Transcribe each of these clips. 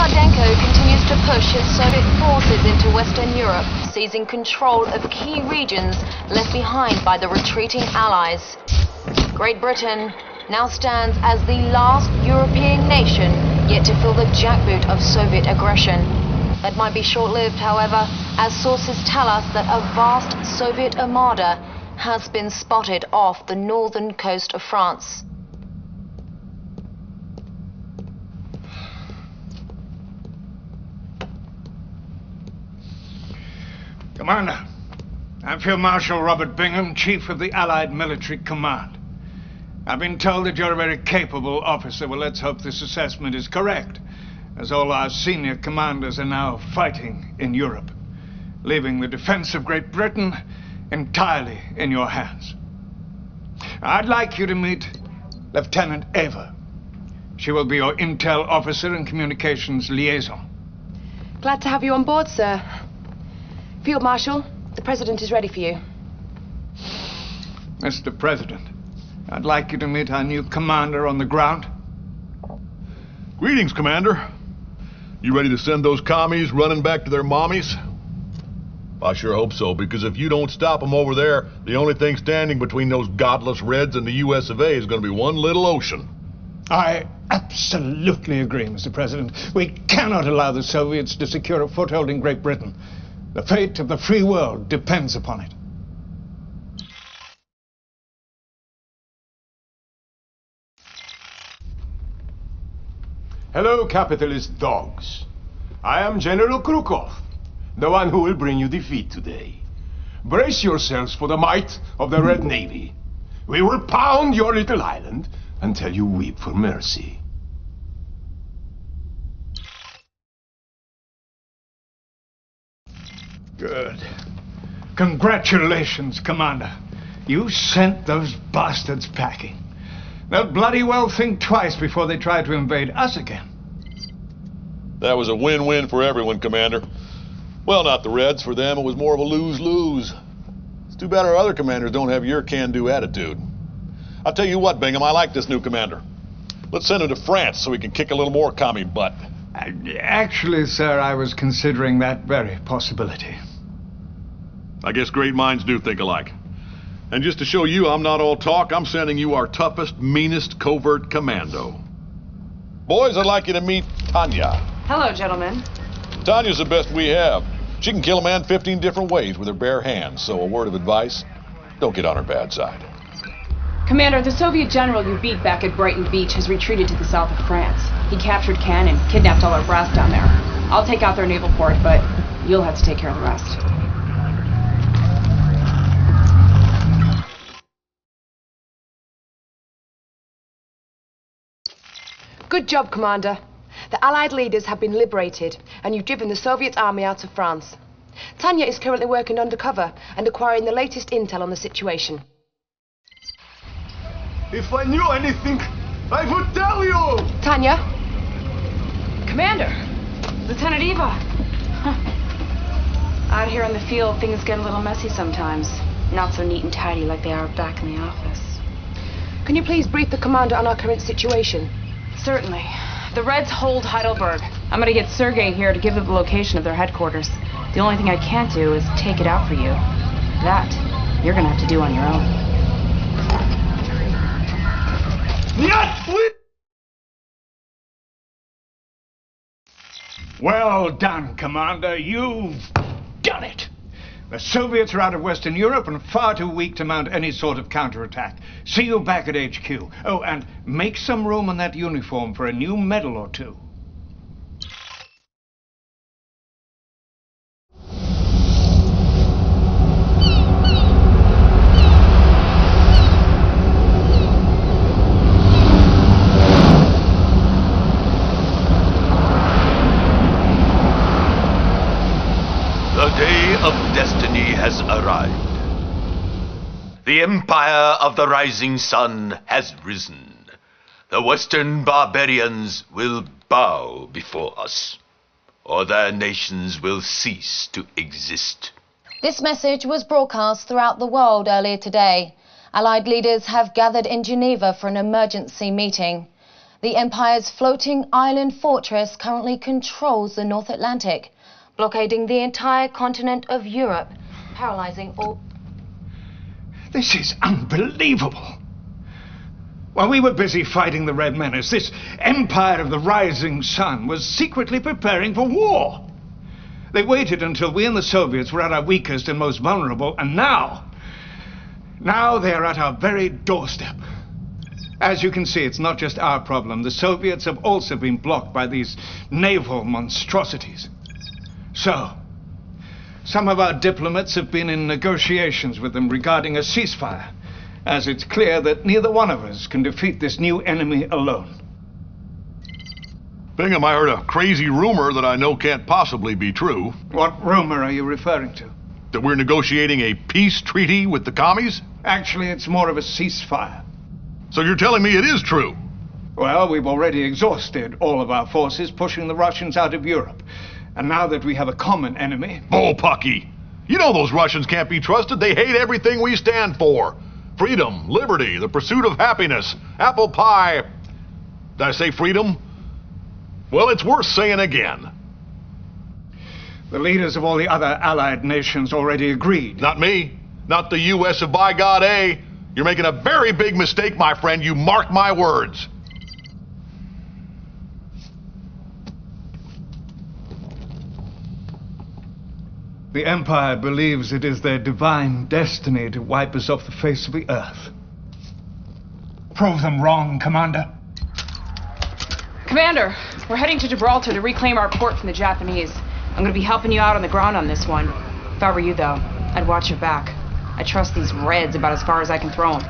Lukashenko continues to push his Soviet forces into Western Europe, seizing control of key regions left behind by the retreating Allies. Great Britain now stands as the last European nation yet to feel the jackboot of Soviet aggression. That might be short-lived, however, as sources tell us that a vast Soviet armada has been spotted off the northern coast of France. Commander, I'm Field Marshal Robert Bingham, Chief of the Allied Military Command. I've been told that you're a very capable officer. Well, let's hope this assessment is correct, as all our senior commanders are now fighting in Europe, leaving the defense of Great Britain entirely in your hands. I'd like you to meet Lieutenant Eva. She will be your intel officer and communications liaison. Glad to have you on board, sir. Field Marshal, the President is ready for you. Mr. President, I'd like you to meet our new commander on the ground. Greetings, Commander. You ready to send those commies running back to their mommies? I sure hope so, because if you don't stop them over there, the only thing standing between those godless Reds and the US of A is going to be one little ocean. I absolutely agree, Mr. President. We cannot allow the Soviets to secure a foothold in Great Britain. The fate of the free world depends upon it. Hello, capitalist dogs. I am General Krukov, the one who will bring you defeat today. Brace yourselves for the might of the Red Navy. We will pound your little island until you weep for mercy. Good. Congratulations, Commander. You sent those bastards packing. They'll bloody well think twice before they try to invade us again. That was a win-win for everyone, Commander. Well, not the Reds. For them, it was more of a lose-lose. It's too bad our other commanders don't have your can-do attitude. I'll tell you what, Bingham, I like this new commander. Let's send him to France so he can kick a little more commie butt. Actually, sir, I was considering that very possibility. I guess great minds do think alike. And just to show you I'm not all talk, I'm sending you our toughest, meanest covert commando. Boys, I'd like you to meet Tanya. Hello, gentlemen. Tanya's the best we have. She can kill a man 15 different ways with her bare hands, so a word of advice, don't get on her bad side. Commander, the Soviet general you beat back at Brighton Beach has retreated to the south of France. He captured Cannes and kidnapped all our brass down there. I'll take out their naval port, but you'll have to take care of the rest. Good job, Commander. The Allied leaders have been liberated, and you've driven the Soviet army out of France. Tanya is currently working undercover and acquiring the latest intel on the situation. If I knew anything, I would tell you! Tanya? Commander! Lieutenant Eva! Out here in the field, things get a little messy sometimes. Not so neat and tidy like they are back in the office. Can you please brief the commander on our current situation? Certainly. The Reds hold Heidelberg. I'm gonna get Sergei here to give them the location of their headquarters. The only thing I can't do is take it out for you. That, you're gonna have to do on your own. Well done, Commander. You've done it. The Soviets are out of Western Europe and far too weak to mount any sort of counterattack. See you back at HQ. Oh, and make some room in that uniform for a new medal or two. The day of destiny has arrived. The empire of the rising sun has risen. The Western barbarians will bow before us, or their nations will cease to exist. This message was broadcast throughout the world earlier today. Allied leaders have gathered in Geneva for an emergency meeting. The Empire's floating island fortress currently controls the North Atlantic, blockading the entire continent of Europe, paralyzing all... This is unbelievable. While we were busy fighting the Red Menace, this Empire of the Rising Sun was secretly preparing for war. They waited until we and the Soviets were at our weakest and most vulnerable, and now they are at our very doorstep. As you can see, it's not just our problem. The Soviets have also been blocked by these naval monstrosities. So, some of our diplomats have been in negotiations with them regarding a ceasefire, as it's clear that neither one of us can defeat this new enemy alone. Bingham, I heard a crazy rumor that I know can't possibly be true. What rumor are you referring to? That we're negotiating a peace treaty with the commies? Actually, it's more of a ceasefire. So you're telling me it is true? Well, we've already exhausted all of our forces pushing the Russians out of Europe. And now that we have a common enemy... Bullpucky! You know those Russians can't be trusted. They hate everything we stand for. Freedom, liberty, the pursuit of happiness, apple pie. Did I say freedom? Well, it's worth saying again. The leaders of all the other allied nations already agreed. Not me. Not the U.S. of by God, eh? You're making a very big mistake, my friend. You mark my words. The Empire believes it is their divine destiny to wipe us off the face of the earth. Prove them wrong, Commander. Commander, we're heading to Gibraltar to reclaim our port from the Japanese. I'm going to be helping you out on the ground on this one. If I were you, though, I'd watch your back. I trust these Reds about as far as I can throw them.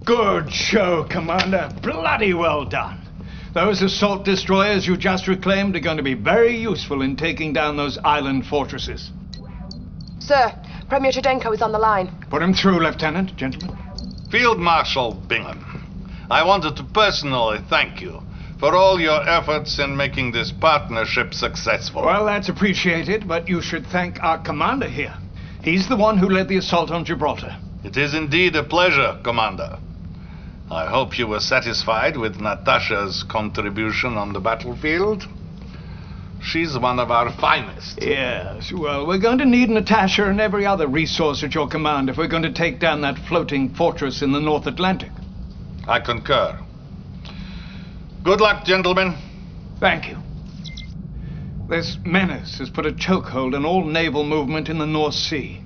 Good show, Commander. Bloody well done. Those assault destroyers you just reclaimed are going to be very useful in taking down those island fortresses. Sir, Premier Chudenko is on the line. Put him through, Lieutenant. Gentlemen. Field Marshal Bingham, I wanted to personally thank you for all your efforts in making this partnership successful. Well, that's appreciated, but you should thank our commander here. He's the one who led the assault on Gibraltar. It is indeed a pleasure, Commander. I hope you were satisfied with Natasha's contribution on the battlefield. She's one of our finest. Yes, well, we're going to need Natasha and every other resource at your command if we're going to take down that floating fortress in the North Atlantic. I concur. Good luck, gentlemen. Thank you. This menace has put a chokehold on all naval movement in the North Sea.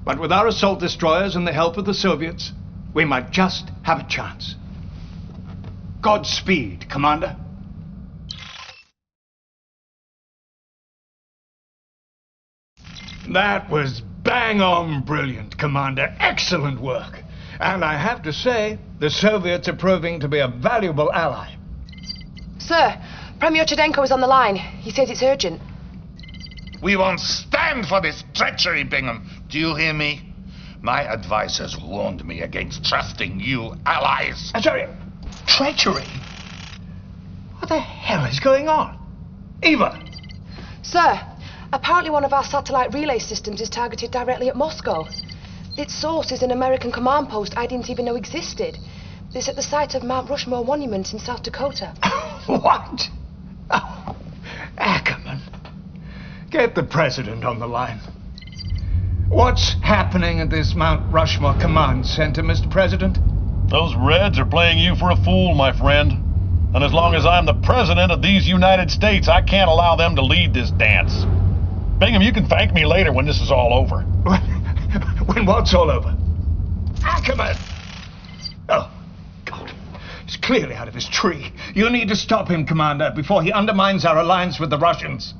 But with our assault destroyers and the help of the Soviets, we might just have a chance. Godspeed, Commander. That was bang on brilliant, Commander. Excellent work. And I have to say, the Soviets are proving to be a valuable ally. Sir, Premier Chudenko is on the line. He says it's urgent. We won't stand for this treachery, Bingham. Do you hear me? My advisors warned me against trusting you allies. Sorry, treachery? What the hell is going on? Eva! Sir, apparently one of our satellite relay systems is targeted directly at Moscow. Its source is an American command post I didn't even know existed. It's at the site of Mount Rushmore Monument in South Dakota. What? Oh, Ackerman. Get the president on the line. What's happening at this Mount Rushmore Command Center, Mr. President? Those Reds are playing you for a fool, my friend. And as long as I'm the president of these United States, I can't allow them to lead this dance. Bingham, you can thank me later when this is all over. When what's all over? Ackerman! Oh, God. He's clearly out of his tree. You need to stop him, Commander, before he undermines our alliance with the Russians.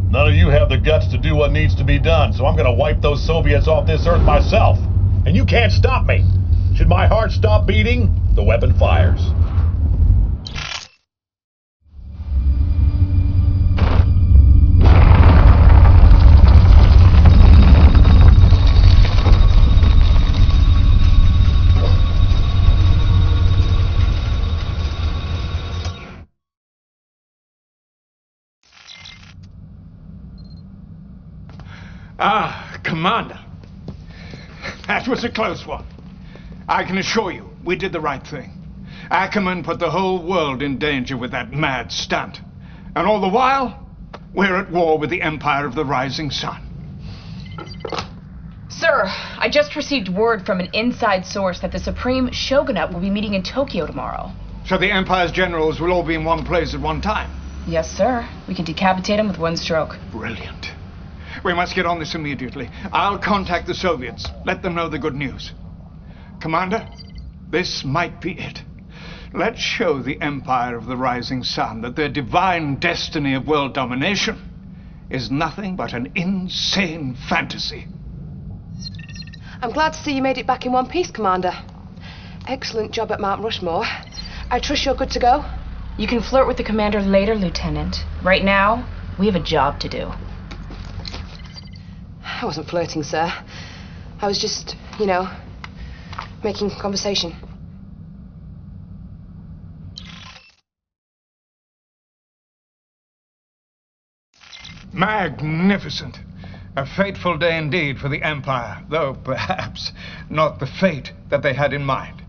None of you have the guts to do what needs to be done, so I'm going to wipe those Soviets off this earth myself. And you can't stop me. Should my heart stop beating, the weapon fires. Ah, Commander. That was a close one. I can assure you, we did the right thing. Ackerman put the whole world in danger with that mad stunt. And all the while, we're at war with the Empire of the Rising Sun. Sir, I just received word from an inside source that the Supreme Shogunate will be meeting in Tokyo tomorrow. So the Empire's generals will all be in one place at one time? Yes, sir. We can decapitate them with one stroke. Brilliant. We must get on this immediately. I'll contact the Soviets. Let them know the good news. Commander, this might be it. Let's show the Empire of the Rising Sun that their divine destiny of world domination is nothing but an insane fantasy. I'm glad to see you made it back in one piece, Commander. Excellent job at Mount Rushmore. I trust you're good to go? You can flirt with the commander later, Lieutenant. Right now, we have a job to do. I wasn't flirting, sir. I was just, making conversation. Magnificent. A fateful day indeed for the Empire, though perhaps not the fate that they had in mind.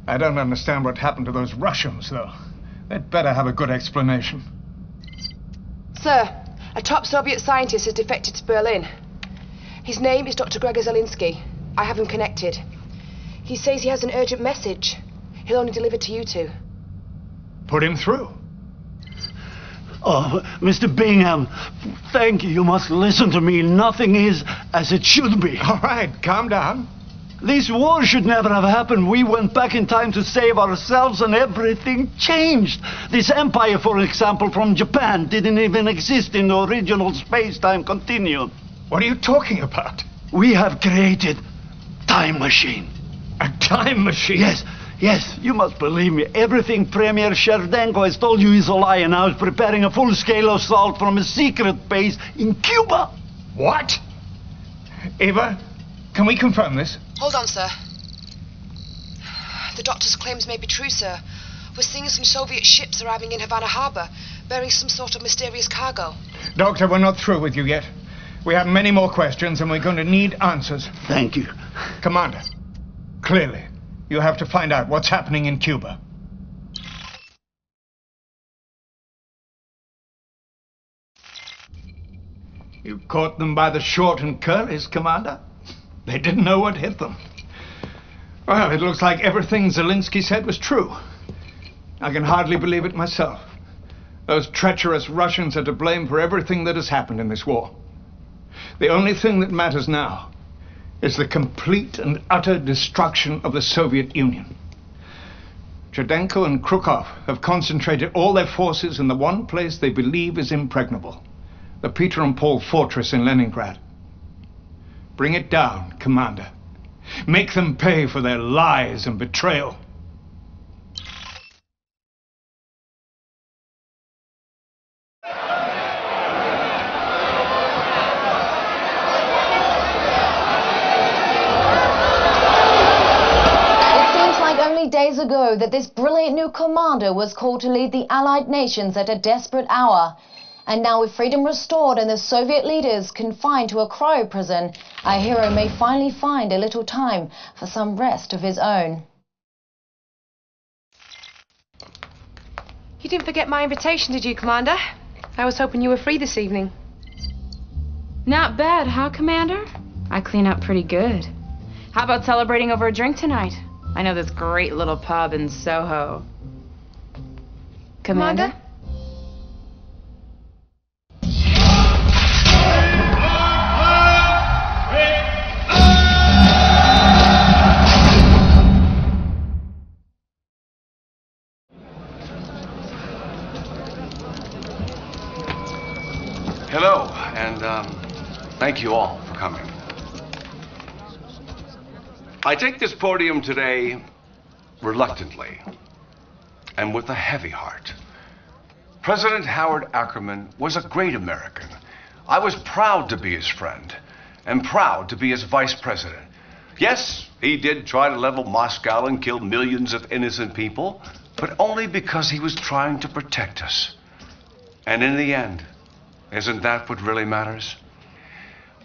I don't understand what happened to those Russians, though. They'd better have a good explanation. Sir, a top Soviet scientist has defected to Berlin. His name is Dr. Gregor Zelinsky. I have him connected. He says he has an urgent message. He'll only deliver to you two. Put him through. Oh, Mr. Bingham, thank you. You must listen to me. Nothing is as it should be. All right, calm down. This war should never have happened. We went back in time to save ourselves and everything changed. This empire, for example, from Japan didn't even exist in the original space-time continuum. What are you talking about? We have created time machine. A time machine? Yes, you must believe me. Everything Premier Sherdenko has told you is a lie, and now is preparing a full-scale assault from a secret base in Cuba. What? Eva, can we confirm this? Hold on, sir. The doctor's claims may be true, sir. We're seeing some Soviet ships arriving in Havana Harbor, bearing some sort of mysterious cargo. Doctor, we're not through with you yet. We have many more questions, and we're going to need answers. Thank you. Commander, clearly, you have to find out what's happening in Cuba. You caught them by the short and curlies, Commander. They didn't know what hit them. Well, it looks like everything Zelinsky said was true. I can hardly believe it myself. Those treacherous Russians are to blame for everything that has happened in this war. The only thing that matters now is the complete and utter destruction of the Soviet Union. Cherdenko and Krukov have concentrated all their forces in the one place they believe is impregnable, the Peter and Paul fortress in Leningrad. Bring it down, Commander. Make them pay for their lies and betrayal. Days ago that this brilliant new commander was called to lead the Allied nations at a desperate hour. And now with freedom restored and the Soviet leaders confined to a cryo prison, our hero may finally find a little time for some rest of his own. You didn't forget my invitation, did you, Commander? I was hoping you were free this evening. Not bad, huh, Commander? I clean up pretty good. How about celebrating over a drink tonight? I know this great little pub in Soho. Commander? Hello, and thank you all for coming. I take this podium today reluctantly and with a heavy heart. President Howard Ackerman was a great American. I was proud to be his friend and proud to be his vice president. Yes, he did try to level Moscow and kill millions of innocent people, but only because he was trying to protect us. And in the end, isn't that what really matters?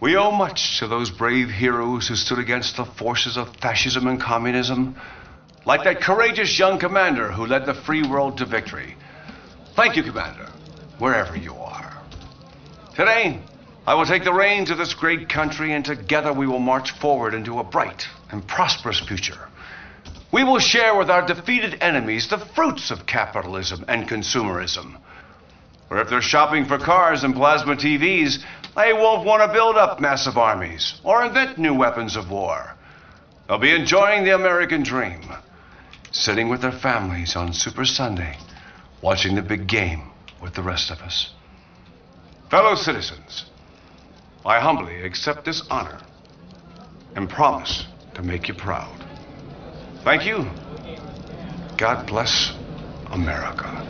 We owe much to those brave heroes who stood against the forces of fascism and communism, like that courageous young commander who led the free world to victory. Thank you, Commander, wherever you are. Today, I will take the reins of this great country, and together we will march forward into a bright and prosperous future. We will share with our defeated enemies the fruits of capitalism and consumerism. For if they're shopping for cars and plasma TVs, they won't want to build up massive armies or invent new weapons of war. They'll be enjoying the American dream, sitting with their families on Super Sunday, watching the big game with the rest of us. Fellow citizens, I humbly accept this honor and promise to make you proud. Thank you. God bless America.